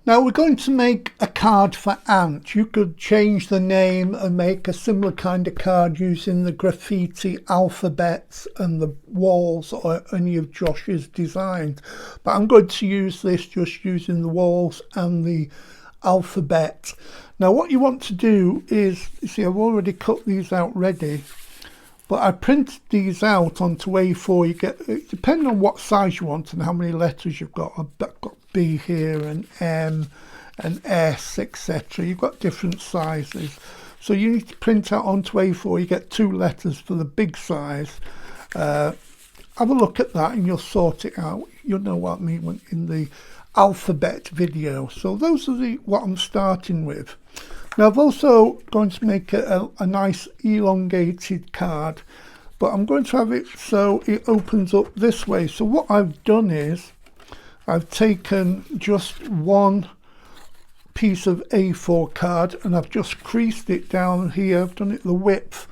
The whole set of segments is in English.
Now we're going to make a card for Ant. You could change the name and make a similar kind of card using the graffiti alphabets and the walls or any of Josh's designs. But I'm going to use this just using the walls and the alphabet. Now what you want to do is, you see I've already cut these out ready, but I printed these out onto A4. You get, depending on what size you want and how many letters you've got. I've got B here and M and S, etc. You've got different sizes. So you need to print out onto A4. You get 2 letters for the big size. Have a look at that and you'll sort it out. You'll know what I mean in the alphabet video. So those are what I'm starting with. Now I've also going to make a nice elongated card, but I'm going to have it so it opens up this way. So what I've done is I've taken just one piece of A4 card and I've just creased it down here. I've done it the width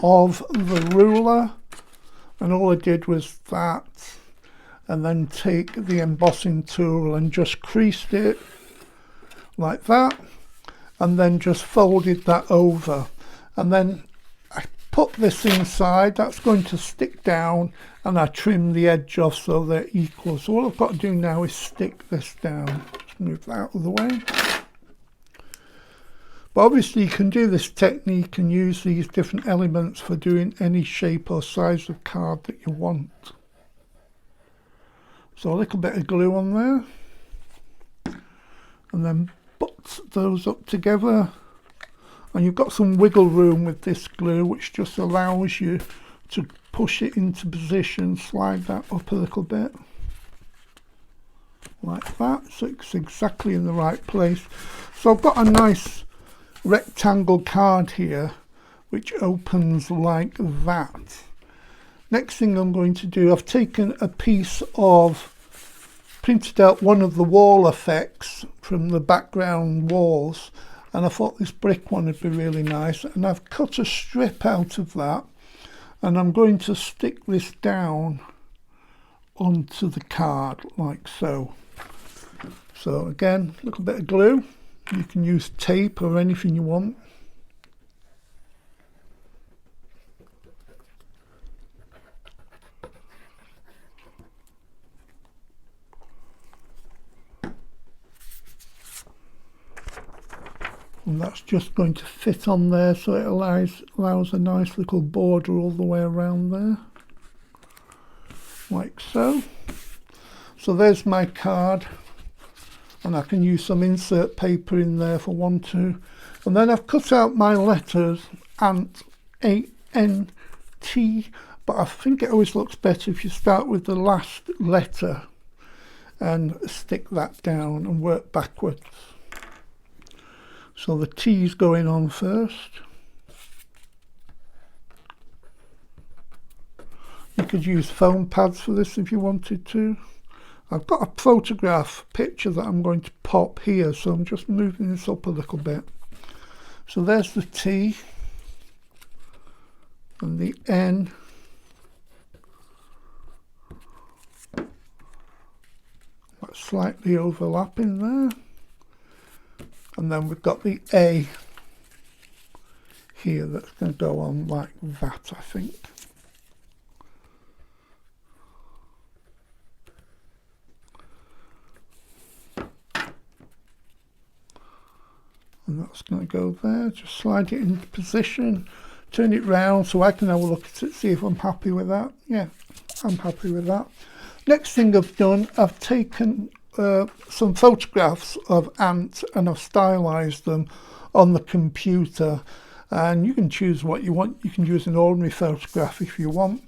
of the ruler, and all I did was that, and then take the embossing tool and just creased it like that, and then just folded that over, and then I put this inside. That's going to stick down, and I trim the edge off so they're equal. So all I've got to do now is stick this down. Just move that out of the way. But obviously you can do this technique and use these different elements for doing any shape or size of card that you want. So a little bit of glue on there, and then put those up together, and you've got some wiggle room with this glue, which just allows you to push it into position, slide that up a little bit like that, so it's exactly in the right place. So I've got a nice rectangle card here which opens like that. Next thing I'm going to do, I've taken a piece of, printed out one of the wall effects from the background walls, and I thought this brick one would be really nice, and I've cut a strip out of that, and I'm going to stick this down onto the card like so. So again, a little bit of glue. You can use tape or anything you want. And that's just going to fit on there, so it allows a nice little border all the way around there, like so. So there's my card, and I can use some insert paper in there if I want to. And then I've cut out my letters, Ant, A-N-T, but I think it always looks better if you start with the last letter and stick that down and work backwards. So the T's going on first. You could use foam pads for this if you wanted to. I've got a photograph picture that I'm going to pop here, so I'm just moving this up a little bit. So there's the T and the N. That's slightly overlapping there. And then we've got the A here that's going to go on like that, I think. And that's going to go there. Just slide it into position, turn it round so I can have a look at it, see if I'm happy with that. Yeah, I'm happy with that. Next thing I've done, I've taken some photographs of Ant and I've stylized them on the computer, and you can choose what you want. You can use an ordinary photograph if you want,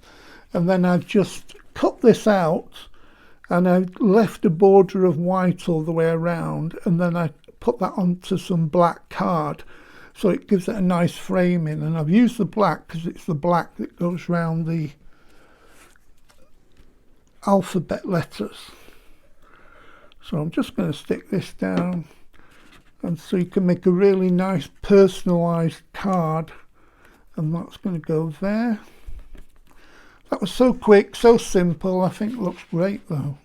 and then I've just cut this out and I've left a border of white all the way around, and then I put that onto some black card so it gives it a nice framing. And I've used the black because it's the black that goes around the alphabet letters. So I'm just going to stick this down, and so you can make a really nice personalised card, and that's going to go there. That was so quick, so simple. I think it looks great though.